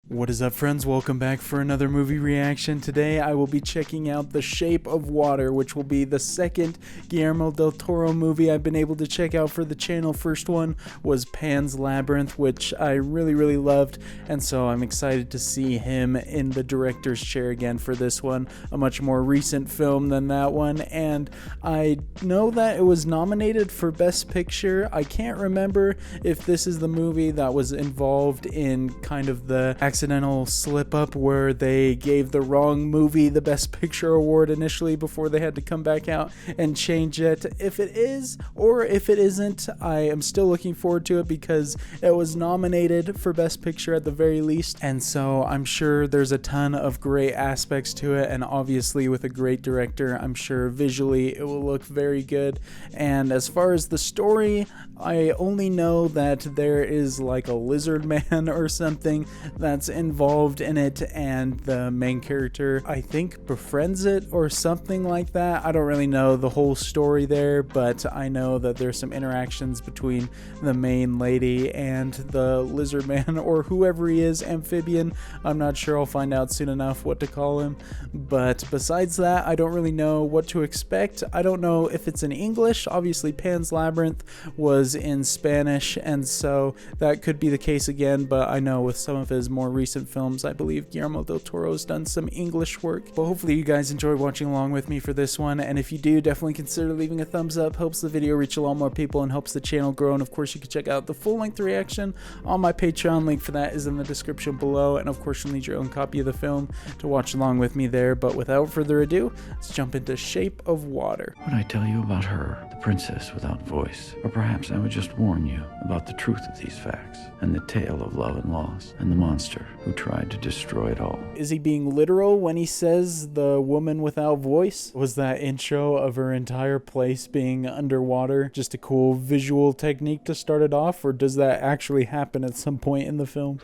What is up, friends? Welcome back for another movie reaction. Today I will be checking out The Shape of Water, which will be the second Guillermo del Toro movie I've been able to check out for the channel. First one was Pan's Labyrinth, which I really loved, and so I'm excited to see him in the director's chair again for this one, a much more recent film than that one. And I know that it was nominated for Best Picture. I can't remember if this is the movie that was involved in kind of the accidental slip up where they gave the wrong movie the Best Picture award initially before they had to come back out and change it. If it is, or if it isn't, I am still looking forward to it because it was nominated for Best Picture at the very least, and so I'm sure there's a ton of great aspects to it, and obviously with a great director, I'm sure visually it will look very good. And as far as the story, I only know that there is like a lizard man or something that's involved in it, and the main character, I think, befriends it or something like that. I don't really know the whole story there, but I know that there's some interactions between the main lady and the lizard man, or whoever he is, amphibian. I'm not sure. I'll find out soon enough what to call him. But besides that, I don't really know what to expect. I don't know if it's in English. Obviously, Pan's Labyrinth was in Spanish, and so that could be the case again, but I know with some of his more recent films, I believe Guillermo del Toro has done some English work. But hopefully you guys enjoy watching along with me for this one, and if you do, definitely consider leaving a thumbs up. Helps the video reach a lot more people and helps the channel grow. And of course, you can check out the full-length reaction on my Patreon. Link for that is in the description below, and of course you'll need your own copy of the film to watch along with me there. But without further ado, let's jump into Shape of Water. Would I tell you about her, the princess without voice? Or perhaps I would just warn you about the truth of these facts, and the tale of love and loss, and the monster who tried to destroy it all. Is he being literal when he says the woman without voice? Was that intro of her entire place being underwater just a cool visual technique to start it off, or does that actually happen at some point in the film?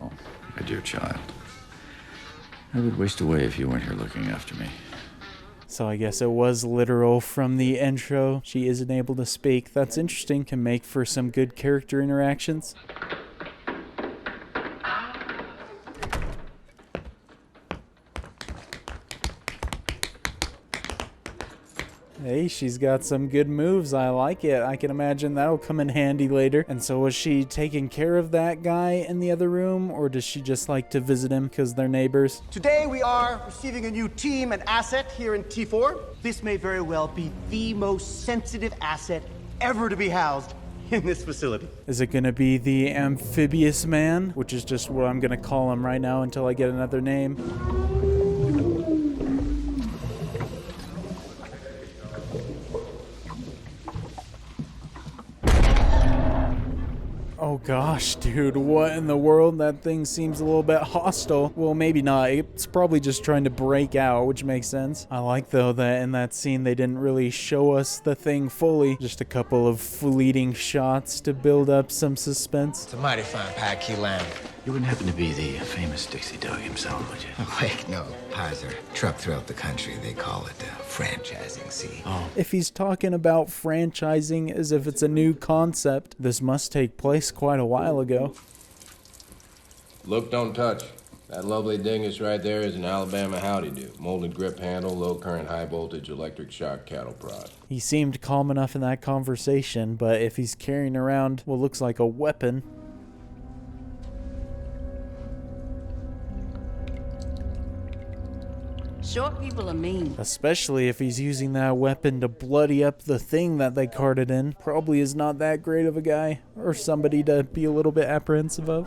Oh, my dear child, I would waste away if you weren't here looking after me. So I guess it was literal from the intro. She isn't able to speak. That's interesting. Can make for some good character interactions. Hey, she's got some good moves. I like it. I can imagine that'll come in handy later. And so was she taking care of that guy in the other room, or does she just like to visit him because they're neighbors? Today we are receiving a new team and asset here in T4. This may very well be the most sensitive asset ever to be housed in this facility. Is it going to be the amphibious man, which is just what I'm going to call him right now until I get another name? Oh gosh, dude, what in the world? That thing seems a little bit hostile. Well, maybe not. It's probably just trying to break out, which makes sense. I like, though, that in that scene they didn't really show us the thing fully. Just a couple of fleeting shots to build up some suspense. It's a mighty fine pie key lamb. You wouldn't happen to be the famous Dixie Doug himself, would you? Oh, wait, no. Pies are trucked throughout the country. They call it franchising, see? Oh. If he's talking about franchising as if it's a new concept, this must take place quite a while ago. Look, don't touch. That lovely dingus right there is an Alabama Howdy Do. Molded grip handle, low current, high voltage, electric shock cattle prod. He seemed calm enough in that conversation, but if he's carrying around what looks like a weapon... Short people are mean. Especially if he's using that weapon to bloody up the thing that they carted in. Probably is not that great of a guy, or somebody to be a little bit apprehensive of.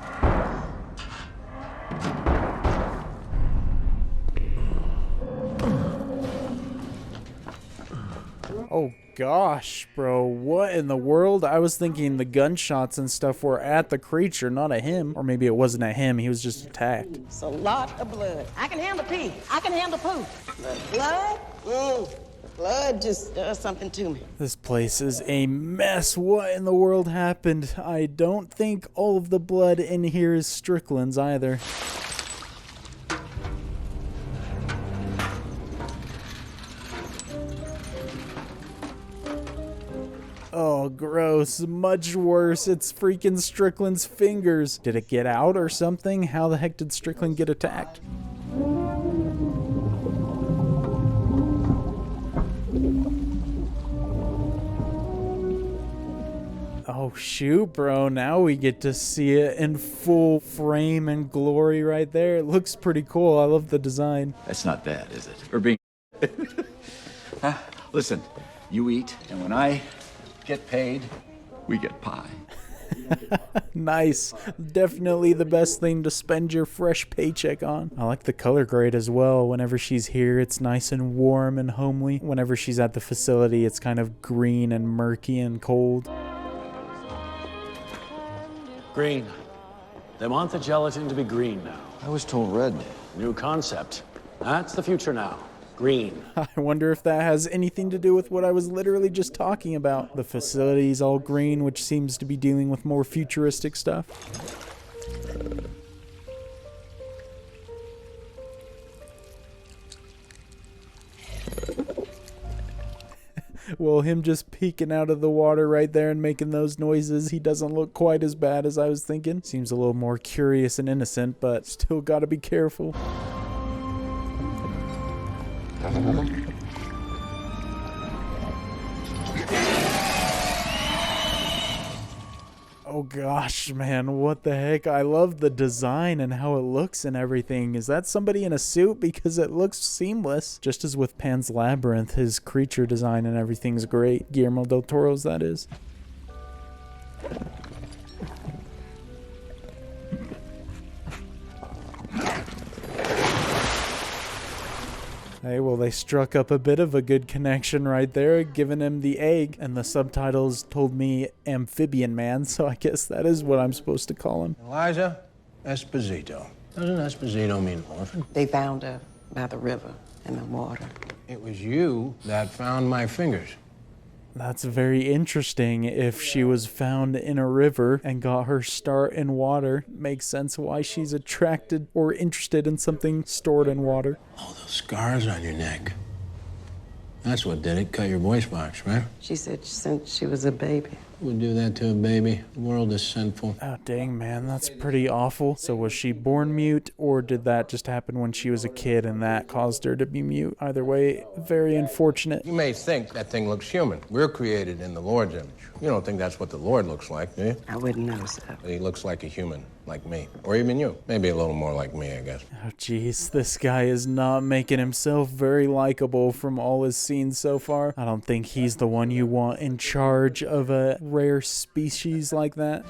Oh gosh, bro, what in the world? I was thinking the gunshots and stuff were at the creature, not at him. Or maybe it wasn't at him, he was just attacked. It's a lot of blood. I can handle pee. I can handle poo. But blood? Blood just does something to me. This place is a mess. What in the world happened? I don't think all of the blood in here is Strickland's either. Oh Oh, gross. Much worse. It's freaking Strickland's fingers. Did it get out or something? How the heck did Strickland get attacked? Oh shoot, bro, now we get to see it in full frame and glory right there. It looks pretty cool. I love the design. That's not bad, is it? Or being... Huh? Listen, you eat, and when I get paid, we get pie. Nice. Definitely the best thing to spend your fresh paycheck on. I like the color grade as well. Whenever she's here, it's nice and warm and homely. Whenever she's at the facility, it's kind of green and murky and cold. Green. They want the gelatin to be green now. I was told red. New concept. That's the future now. Green. I wonder if that has anything to do with what I was literally just talking about. The facility's all green, which seems to be dealing with more futuristic stuff. Well, him just peeking out of the water right there and making those noises, he doesn't look quite as bad as I was thinking. Seems a little more curious and innocent, but still gotta be careful. Oh gosh, man, what the heck? I love the design and how it looks and everything. Is that somebody in a suit? Because it looks seamless. Just as with Pan's Labyrinth, his creature design and everything's great. Guillermo del Toro's, that is. Hey, well, they struck up a bit of a good connection right there, giving him the egg, and the subtitles told me amphibian man, so I guess that is what I'm supposed to call him. Eliza Esposito. Doesn't Esposito mean orphan? They found her by the river in the water. It was you that found my fingers. That's very interesting. If she was found in a river and got her start in water, makes sense why she's attracted or interested in something stored in water. Oh, those scars on your neck. That's what did it. Cut your voice box, right? She said since she was a baby. Who would do that to a baby? The world is sinful. Oh, dang, man, that's pretty awful. So was she born mute, or did that just happen when she was a kid and that caused her to be mute? Either way, very unfortunate. You may think that thing looks human. We're created in the Lord's image. You don't think that's what the Lord looks like, do you? I wouldn't know, sir. He looks like a human, like me. Or even you. Maybe a little more like me, I guess. Oh, jeez, this guy is not making himself very likable from all his scenes so far. I don't think he's the one you want in charge of a rare species like that.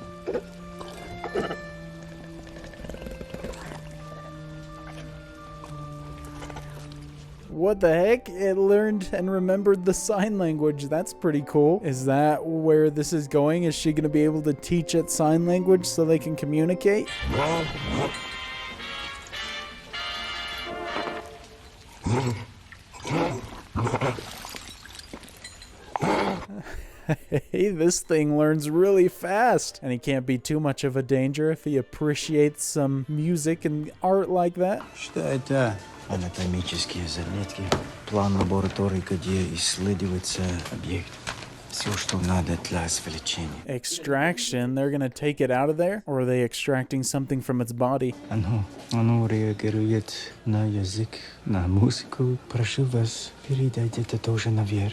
What the heck? It learned and remembered the sign language. That's pretty cool. Is that where this is going? Is she going to be able to teach it sign language so they can communicate? Hey, this thing learns really fast. And he can't be too much of a danger if he appreciates some music and art like that. Что это? Анатомические заметки. План лаборатории, где исследуется объект. Все, что надо для извлечения. Extraction? They're gonna take it out of there? Or are they extracting something from its body? Оно реагирует на язык, на музыку. Прошу вас, передайте это тоже наверх.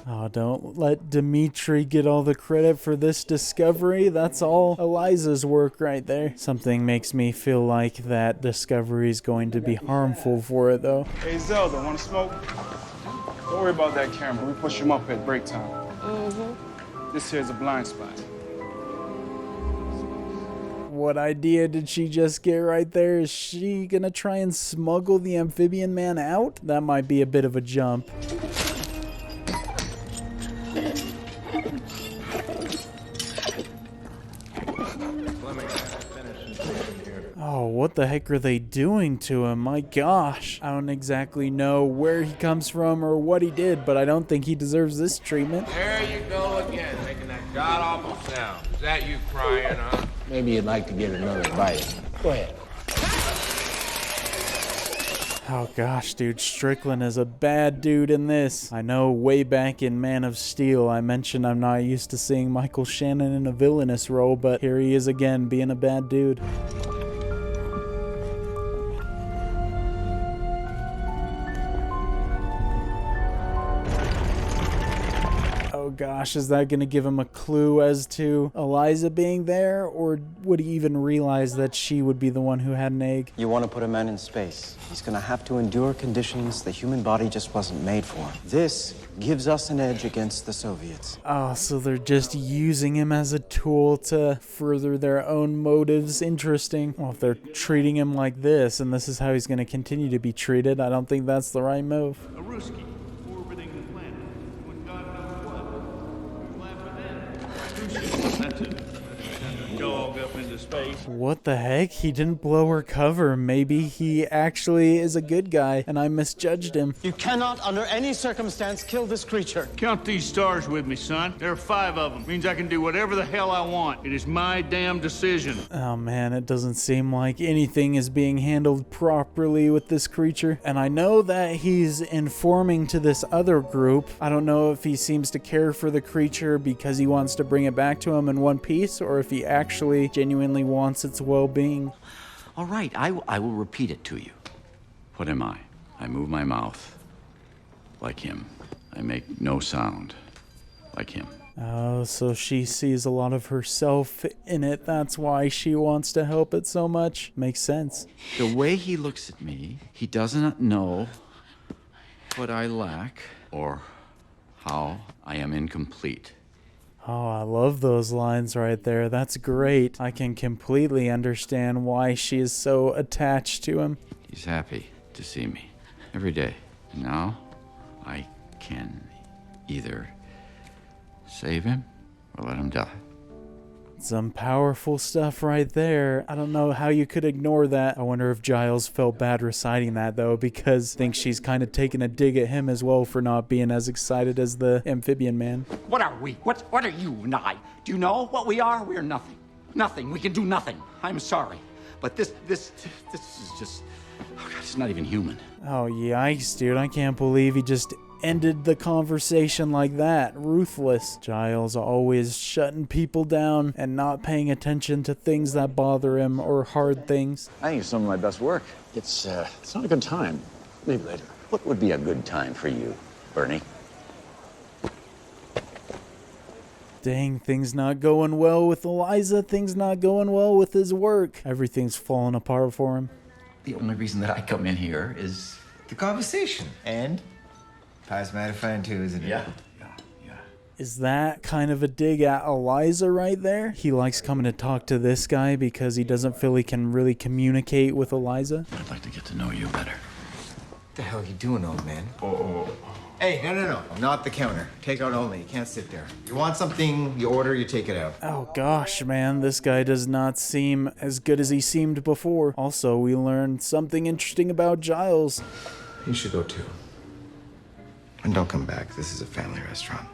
Oh, don't let Dimitri get all the credit for this discovery. That's all Eliza's work right there. Something makes me feel like that discovery is going to be harmful for it, though. Hey, Zelda, want to smoke? Don't worry about that camera. We push him up at break time. This here's a blind spot. What idea did she just get right there? Is she gonna try and smuggle the amphibian man out? That might be a bit of a jump. Oh, what the heck are they doing to him? My gosh. I don't exactly know where he comes from or what he did, but I don't think he deserves this treatment. There you go again, making that god-awful sound. Is that you crying, huh? Maybe you'd like to get another bite. Go ahead. Oh gosh, dude, Strickland is a bad dude in this. I know way back in Man of Steel, I mentioned I'm not used to seeing Michael Shannon in a villainous role, but here he is again, being a bad dude. Oh gosh, is that going to give him a clue as to Eliza being there? Or would he even realize that she would be the one who had an egg? You want to put a man in space. He's going to have to endure conditions the human body just wasn't made for. This gives us an edge against the Soviets. Oh, so they're just using him as a tool to further their own motives. Interesting. Well, if they're treating him like this, and this is how he's going to continue to be treated, I don't think that's the right move. A Ruski orbiting the planet. When God knows what. Who's laughing then? That's it. Dog up into space. What the heck? He didn't blow her cover. Maybe he actually is a good guy and I misjudged him. You cannot, under any circumstance, kill this creature. Count these stars with me, son. There are 5 of them. Means I can do whatever the hell I want. It is my damn decision. Oh man, it doesn't seem like anything is being handled properly with this creature. And I know that he's informing to this other group. I don't know if he seems to care for the creature because he wants to bring it back to him in one piece, or if he actually genuinely wants its well-being. All right, I will repeat it to you. What am I? I move my mouth like him. I make no sound like him. Oh, so she sees a lot of herself in it. That's why she wants to help it so much. Makes sense. The way he looks at me, he does not know what I lack or how I am incomplete. Oh, I love those lines right there. That's great. I can completely understand why she is so attached to him. He's happy to see me every day. And now I can either save him or let him die. Some powerful stuff right there. I don't know how you could ignore that. I wonder if Giles felt bad reciting that, though, because I think she's kind of taking a dig at him as well for not being as excited as the amphibian man. What are we? What are you and I? Do you know what we are? We're nothing. Nothing. We can do nothing. I'm sorry. But this is just... Oh, God, it's not even human. Oh, yikes, dude. I can't believe he just ended the conversation like that. Ruthless. Giles always shutting people down and not paying attention to things that bother him or hard things. I think it's some of my best work. It's not a good time. Maybe later. What would be a good time for you, Bernie? Dang, things not going well with Eliza. Things not going well with his work. Everything's falling apart for him. The only reason that I come in here is the conversation. And Pi's mighty fine too, isn't it? Yeah. Is that kind of a dig at Eliza right there? He likes coming to talk to this guy because he doesn't feel he can really communicate with Eliza. I'd like to get to know you better. What the hell are you doing, old man? Oh. Hey, no. Not the counter. Take out only. You can't sit there. You want something, you order, you take it out. Oh gosh, man, this guy does not seem as good as he seemed before. Also, we learned something interesting about Giles. You should go too. And don't come back. This is a family restaurant.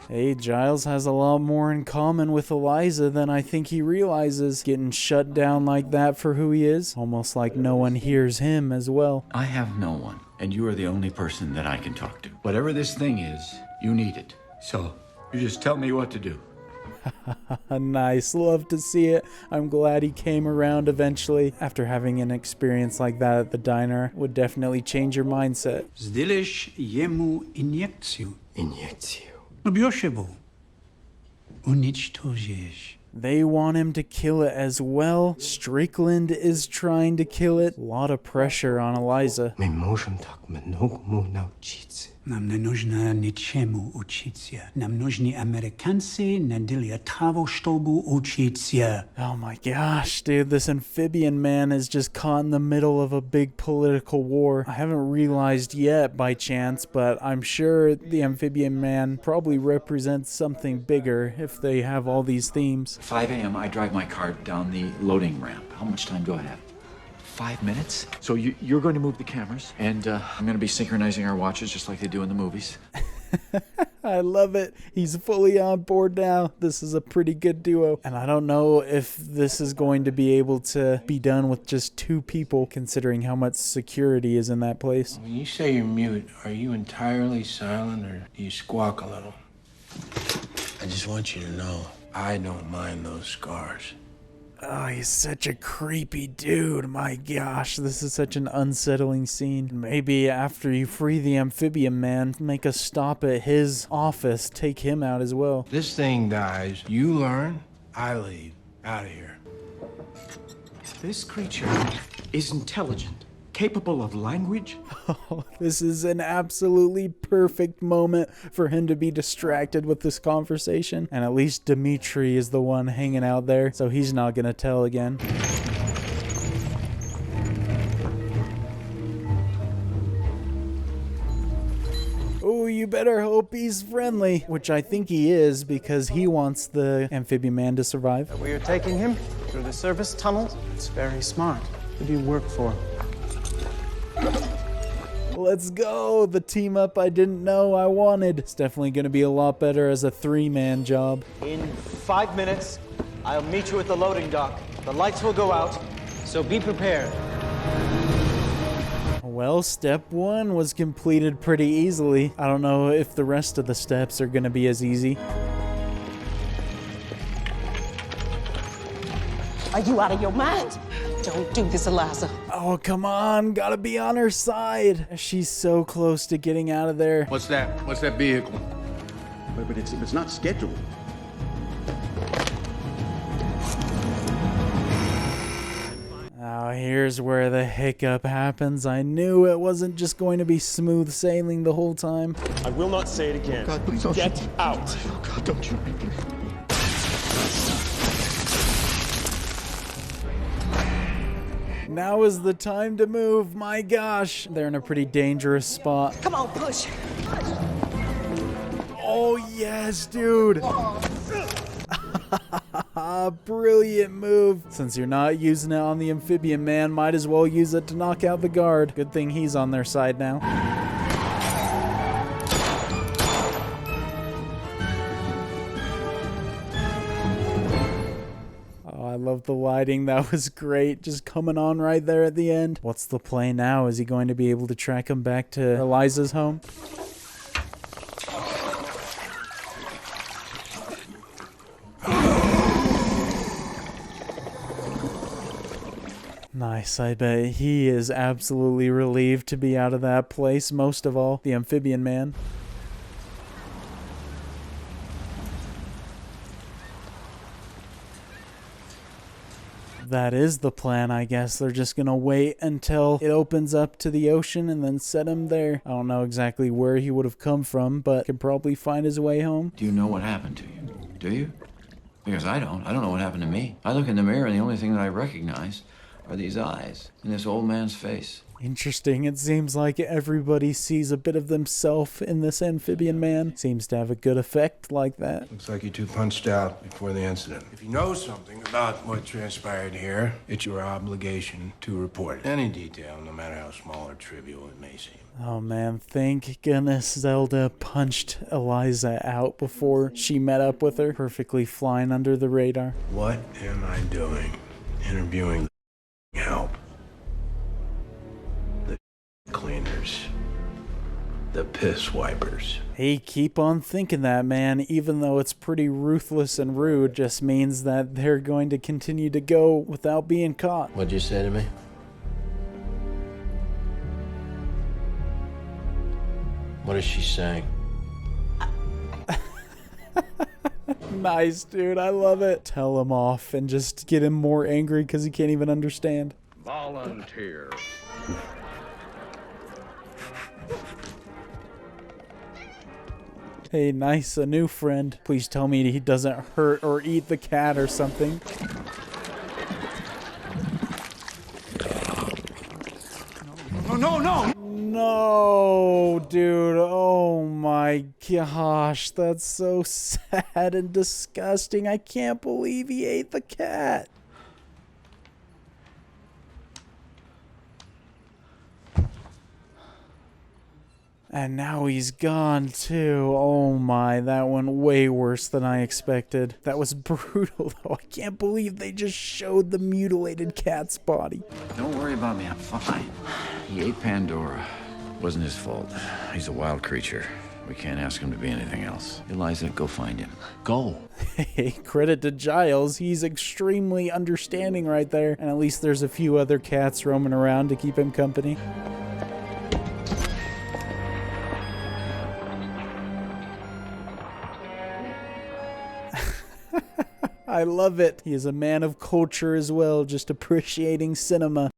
Hey, Giles has a lot more in common with Eliza than I think he realizes. Getting shut down like that for who he is, almost like no one hears him as well. I have no one, and you are the only person that I can talk to. Whatever this thing is, you need it. So, you just tell me what to do. Nice, love to see it. I'm glad he came around eventually. After having an experience like that at the diner, would definitely change your mindset. Zdyliš jemu injekciju. Injekciju. Ubiješ ho. Uničtožíš. They want him to kill it as well. Strickland is trying to kill it. A lot of pressure on Eliza. My môžem tak mnohomu naučiť. Нам не нужно ничему учиться. Нам нужны американцы на для того, чтобы учиться. Oh my gosh, dude, this amphibian man is just caught in the middle of a big political war. I haven't realized yet by chance, but I'm sure the amphibian man probably represents something bigger if they have all these themes. 5 a.m. I drive my car down the loading ramp. How much time do I have? 5 minutes? So you're going to move the cameras, and I'm going to be synchronizing our watches just like they do in the movies. I love it. He's fully on board now. This is a pretty good duo. And I don't know if this is going to be able to be done with just 2 people, considering how much security is in that place. When you say you're mute, are you entirely silent or do you squawk a little? I just want you to know, I don't mind those scars. Oh, he's such a creepy dude. My gosh, this is such an unsettling scene. Maybe after you free the amphibian man, make a stop at his office, take him out as well. This thing dies, you learn, I leave. Out of here. This creature is intelligent, capable of language. Oh, this is an absolutely perfect moment for him to be distracted with this conversation. And at least Dimitri is the one hanging out there, so he's not gonna tell again. Oh, you better hope he's friendly, which I think he is because he wants the amphibian man to survive. We are taking him through the service tunnels. It's very smart. Who do you work for? Let's go! The team up I didn't know I wanted. It's definitely going to be a lot better as a 3-man job. In 5 minutes, I'll meet you at the loading dock. The lights will go out, so be prepared. Well, step 1 was completed pretty easily. I don't know if the rest of the steps are going to be as easy. Are you out of your mind? Don't do this, Eliza. Oh, come on. Gotta be on her side. She's so close to getting out of there. What's that? What's that vehicle? But it's not scheduled. Oh, here's where the hiccup happens. I knew it wasn't just going to be smooth sailing the whole time. I will not say it again. God, please don't Get shoot. out. Oh, God, don't shoot me, please. Now is the time to move. My gosh. They're in a pretty dangerous spot. Come on, push. Oh, yes, dude. Brilliant move. Since you're not using it on the amphibian man, might as well use it to knock out the guard. Good thing he's on their side now. Oh, I love the lighting. That was great. Just coming on right there at the end. What's the play now? Is he going to be able to track him back to Eliza's home? Nice, I bet he is absolutely relieved to be out of that place, most of all, the amphibian man. That is the plan, I guess. They're just gonna wait until it opens up to the ocean and then set him there. I don't know exactly where he would have come from, but can probably find his way home. Do you know what happened to you? Do you? Because I don't. I don't know what happened to me. I look in the mirror and the only thing that I recognize are these eyes in this old man's face. Interesting. It seems like everybody sees a bit of themselves in this amphibian man. Seems to have a good effect like that. Looks like you two punched out before the incident. If you know something about what transpired here, it's your obligation to report it. Any detail, no matter how small or trivial it may seem. Oh man, thank goodness Zelda punched Eliza out before she met up with her. Perfectly flying under the radar. What am I doing? Interviewing help. The cleaners. The piss wipers. Hey, keep on thinking that, man. Even though it's pretty ruthless and rude, just means that they're going to continue to go without being caught. What'd you say to me? What is she saying? Nice, dude. I love it. Tell him off and just get him more angry because he can't even understand. Volunteer. Hey, nice, a new friend. Please tell me he doesn't hurt or eat the cat or something. No! No, dude. Oh my gosh. That's so sad and disgusting. I can't believe he ate the cat. And now he's gone too. Oh my, that went way worse than I expected. That was brutal though. I can't believe they just showed the mutilated cat's body. Don't worry about me, I'm fine. He ate Pandora. Wasn't his fault. He's a wild creature. We can't ask him to be anything else. Eliza, go find him. Go. Hey, credit to Giles. He's extremely understanding right there. And at least there's a few other cats roaming around to keep him company. I love it. He is a man of culture as well, just appreciating cinema.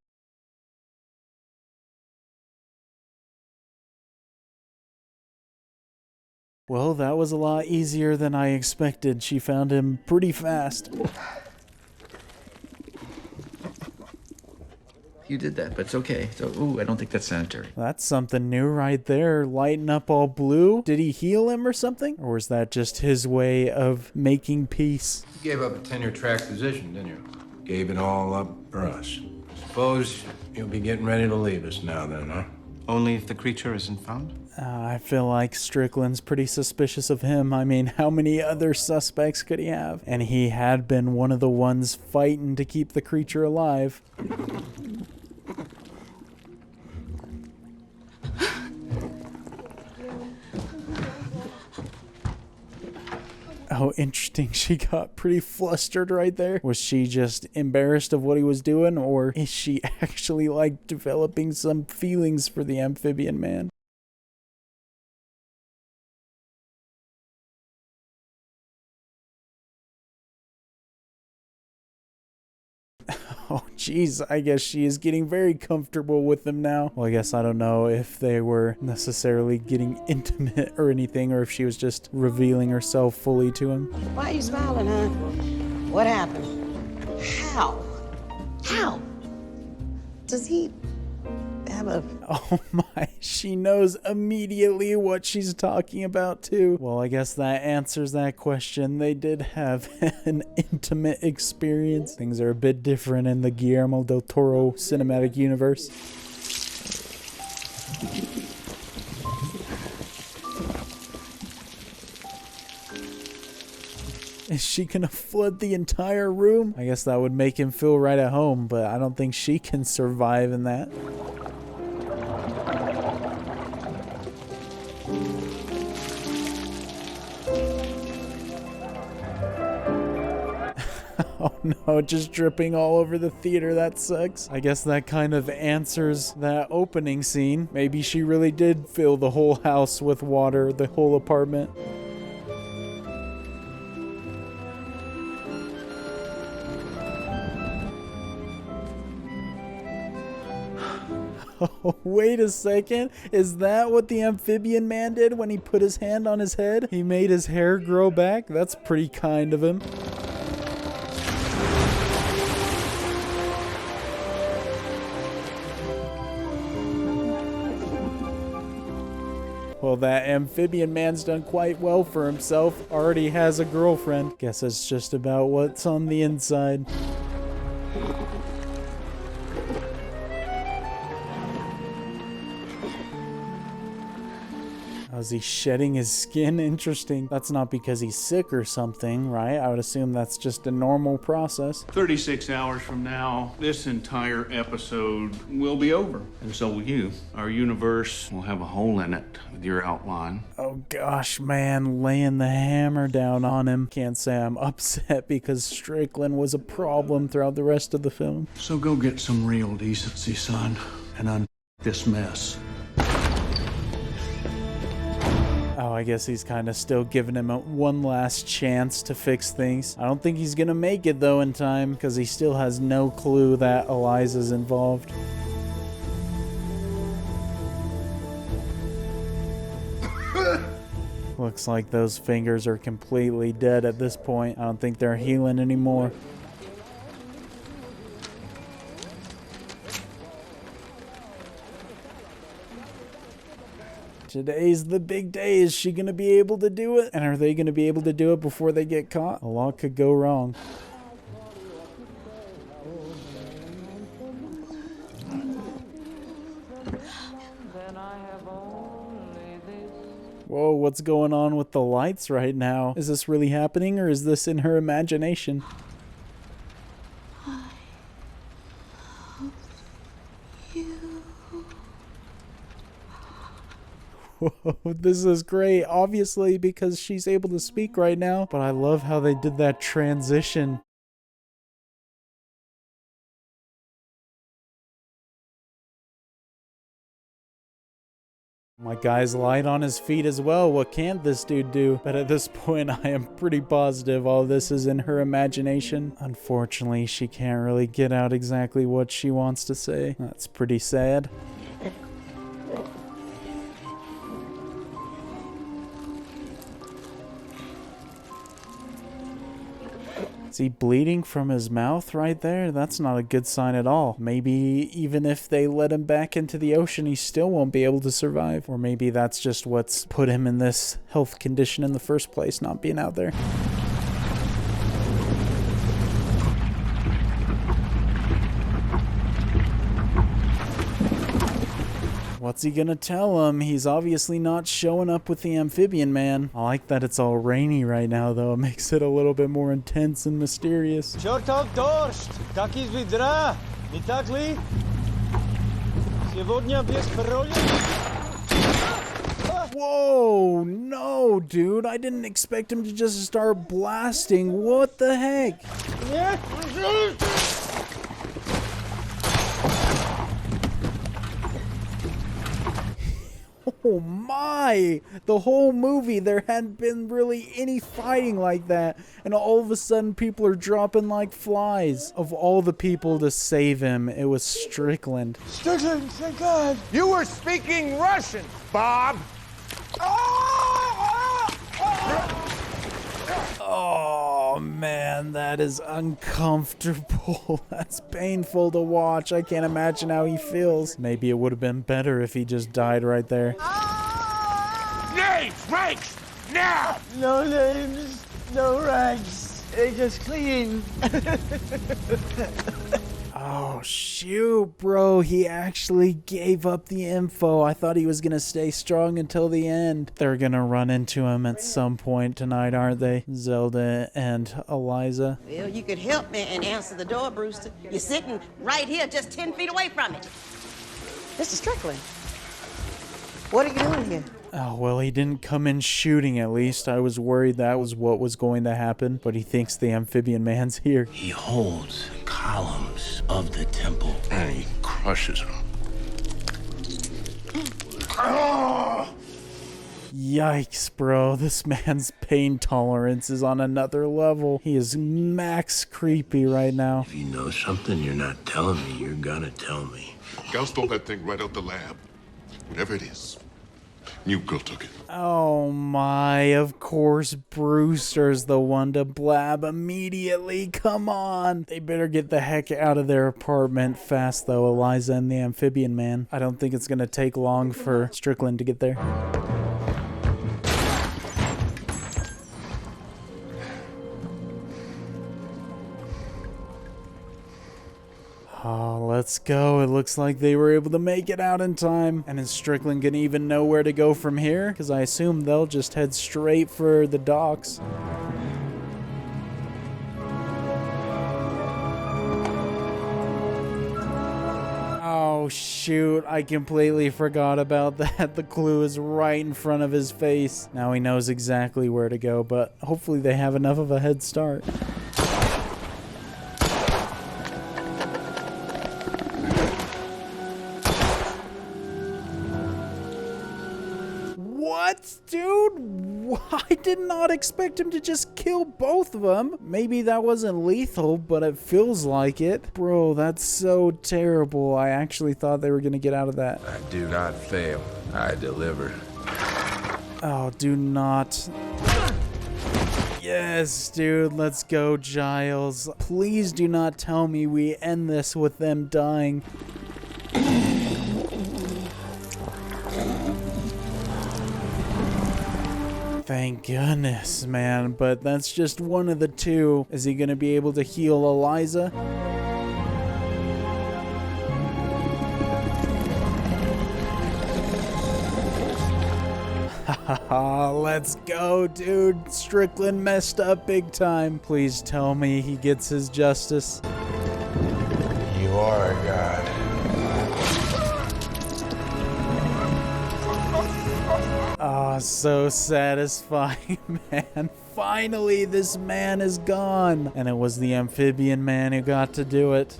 Well, that was a lot easier than I expected. She found him pretty fast. You did that, but it's okay. So, ooh, I don't think that's sanitary. That's something new right there. Lighting up all blue. Did he heal him or something? Or was that just his way of making peace? You gave up a tenure-track position, didn't you? Gave it all up for us. Suppose you'll be getting ready to leave us now then, huh? Only if the creature isn't found? I feel like Strickland's pretty suspicious of him. I mean, how many other suspects could he have? And he had been one of the ones fighting to keep the creature alive. Oh, interesting. She got pretty flustered right there. Was she just embarrassed of what he was doing, or is she actually like developing some feelings for the amphibian man? Oh, geez, I guess she is getting very comfortable with him now. Well, I guess I don't know if they were necessarily getting intimate or anything, or if she was just revealing herself fully to him. Why are you smiling, huh? What happened? How? How? Does he have a... Oh my, she knows immediately what she's talking about too. Well, I guess that answers that question. They did have an intimate experience. Things are a bit different in the Guillermo del Toro cinematic universe. Is she gonna flood the entire room? I guess that would make him feel right at home, but I don't think she can survive in that. Oh no, just dripping all over the theater. That sucks. I guess that kind of answers that opening scene. Maybe she really did fill the whole house with water, the whole apartment. Oh, wait a second. Is that what the amphibian man did when he put his hand on his head? He made his hair grow back? That's pretty kind of him. Well, that amphibian man's done quite well for himself. Already has a girlfriend. Guess it's just about what's on the inside. Is he shedding his skin? Interesting. That's not because he's sick or something, right? I would assume that's just a normal process. 36 hours from now, this entire episode will be over. And so will you. Our universe will have a hole in it with your outline. Oh gosh, man, laying the hammer down on him. Can't say I'm upset because Strickland was a problem throughout the rest of the film. So go get some real decency, son, and this mess. Oh, I guess he's kind of still giving him one last chance to fix things. I don't think he's gonna make it though in time because he still has no clue that Eliza's involved. Looks like those fingers are completely dead at this point. I don't think they're healing anymore. Today's the big day. Is she going to be able to do it? And are they going to be able to do it before they get caught? A lot could go wrong. Whoa, what's going on with the lights right now? Is this really happening, or is this in her imagination? Whoa, this is great, obviously because she's able to speak right now, but I love how they did that transition. My guy's light on his feet as well. What can't this dude do? But at this point, I am pretty positive all this is in her imagination. Unfortunately, she can't really get out exactly what she wants to say. That's pretty sad. Is he bleeding from his mouth right there? That's not a good sign at all. Maybe even if they let him back into the ocean, he still won't be able to survive. Or maybe that's just what's put him in this health condition in the first place, not being out there. What's he gonna tell him? He's obviously not showing up with the amphibian man. I like that it's all rainy right now, though. It makes it a little bit more intense and mysterious. Чертов дождь! Как из ведра! Не так ли? Сегодня без пароля. Whoa, no, dude. I didn't expect him to just start blasting. What the heck? Oh my! The whole movie, there hadn't been really any fighting like that. And all of a sudden, people are dropping like flies. Of all the people to save him, it was Strickland. Strickland, thank God! You were speaking Russian, Bob! Oh man, that is uncomfortable. That's painful to watch. I can't imagine how he feels. Maybe it would have been better if he just died right there. Names, ranks, now! No names, no ranks. They just clean. Oh shoot, bro, he actually gave up the info. I thought he was gonna stay strong until the end. They're gonna run into him at some point tonight, aren't they? Zelda and Eliza. Well, you could help me and answer the door, Brewster. You're sitting right here, just 10 feet away from it. Mr. Strickland, what are you doing here? Oh, well, he didn't come in shooting, at least. I was worried that was what was going to happen, but he thinks the amphibian man's here. He holds columns of the temple, and he crushes them. Yikes, bro. This man's pain tolerance is on another level. He is max creepy right now. If you know something you're not telling me, you're gonna tell me. Gal stole that thing right out the lab. Whatever it is. New girl took it. Oh my, of course Brewster's the one to blab immediately. Come on. They better get the heck out of their apartment fast though, Eliza and the amphibian man. I don't think it's gonna take long for Strickland to get there. Oh, let's go. It looks like they were able to make it out in time. And is Strickland gonna even know where to go from here? Because I assume they'll just head straight for the docks. Oh, shoot. I completely forgot about that. The clue is right in front of his face. Now he knows exactly where to go, but hopefully they have enough of a head start. What, dude? I did not expect him to just kill both of them. Maybe that wasn't lethal, but it feels like it. Bro, that's so terrible. I actually thought they were gonna get out of that. I do not fail. I deliver. Oh, do not. Yes, dude, let's go, Giles. Please do not tell me we end this with them dying. Thank goodness, man, but that's just one of the two. Is he gonna be able to heal Eliza? Let's go, dude. Strickland messed up big time. Please tell me he gets his justice. You are a god. Ah, so satisfying, man. Finally, this man is gone. And it was the amphibian man who got to do it.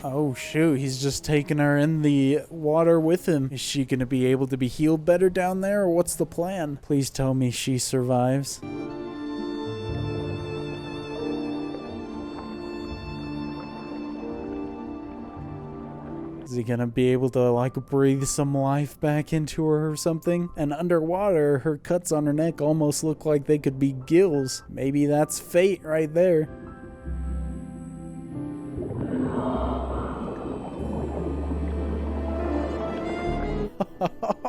Oh shoot, he's just taking her in the water with him. Is she gonna be able to be healed better down there, or what's the plan? Please tell me she survives. Is he gonna be able to like breathe some life back into her or something? And underwater, her cuts on her neck almost look like they could be gills. Maybe that's fate right there.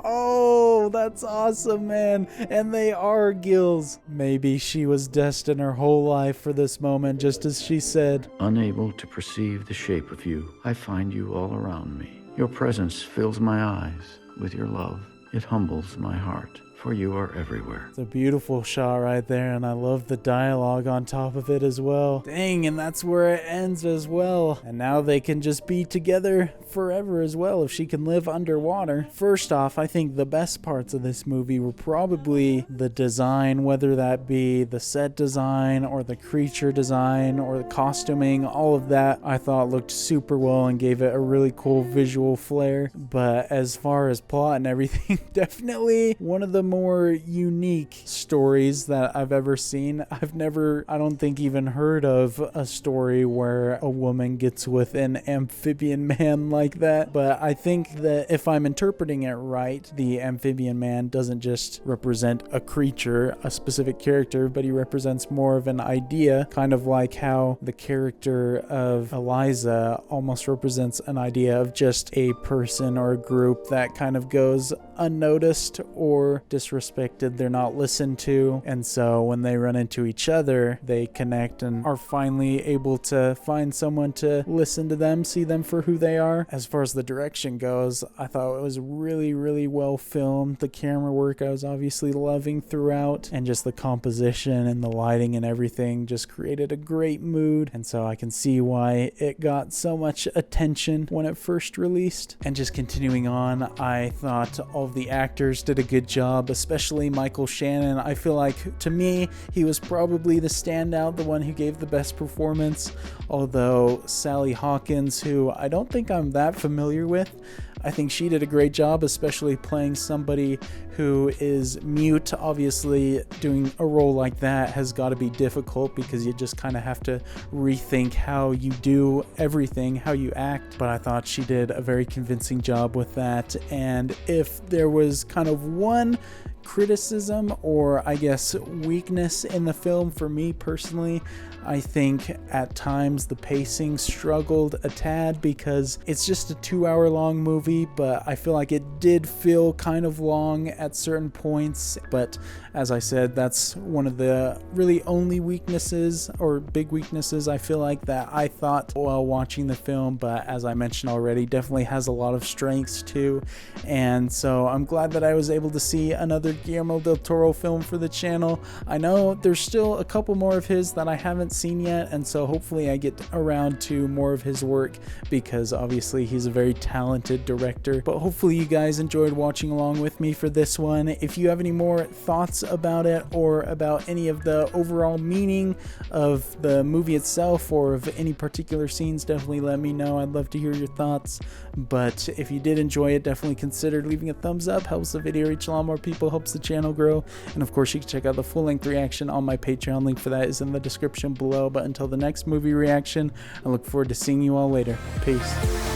Oh, that's awesome, man. And they are gills. Maybe she was destined her whole life for this moment, just as she said. Unable to perceive the shape of you, I find you all around me. Your presence fills my eyes with your love. It humbles my heart, for you are everywhere. It's a beautiful shot right there, and I love the dialogue on top of it as well. Dang, and that's where it ends as well. And now they can just be together forever as well if she can live underwater. First off, I think the best parts of this movie were probably the design, whether that be the set design or the creature design or the costuming. All of that I thought looked super well and gave it a really cool visual flair. But as far as plot and everything, definitely one of the more unique stories that I've ever seen. I've never, I don't think, even heard of a story where a woman gets with an amphibian man like that. But I think that if I'm interpreting it right, the amphibian man doesn't just represent a creature, a specific character, but he represents more of an idea, kind of like how the character of Eliza almost represents an idea of just a person or a group that kind of goes unnoticed or disrespected. They're not listened to, and so when they run into each other, they connect and are finally able to find someone to listen to them, see them for who they are. As far as the direction goes, I thought it was really, really well filmed. The camera work I was obviously loving throughout, and just the composition and the lighting and everything just created a great mood, and so I can see why it got so much attention when it first released. And just continuing on, I thought all of the actors did a good job, especially Michael Shannon. I feel like, to me, he was probably the standout, the one who gave the best performance, although Sally Hawkins, who I don't think I'm that familiar with, I think she did a great job, especially playing somebody who is mute. Obviously, doing a role like that has got to be difficult because you just kind of have to rethink how you do everything, how you act. But I thought she did a very convincing job with that. And if there was kind of one criticism, or I guess weakness in the film for me personally, I think at times the pacing struggled a tad because it's just a 2-hour-long movie, but I feel like it did feel kind of long at certain points. But as I said, that's one of the really only weaknesses or big weaknesses I feel like that I thought while watching the film. But as I mentioned already, definitely has a lot of strengths too. And so I'm glad that I was able to see another Guillermo del Toro film for the channel. I know there's still a couple more of his that I haven't seen yet, and so hopefully I get around to more of his work because obviously he's a very talented director. But hopefully you guys enjoyed watching along with me for this one. If you have any more thoughts about it or about any of the overall meaning of the movie itself or of any particular scenes, definitely let me know. I'd love to hear your thoughts. But if you did enjoy it, definitely consider leaving a thumbs up. Helps the video reach a lot more people, helps the channel grow. And of course, you can check out the full-length reaction on my Patreon. Link for that is in the description below. But until the next movie reaction, I look forward to seeing you all later. Peace.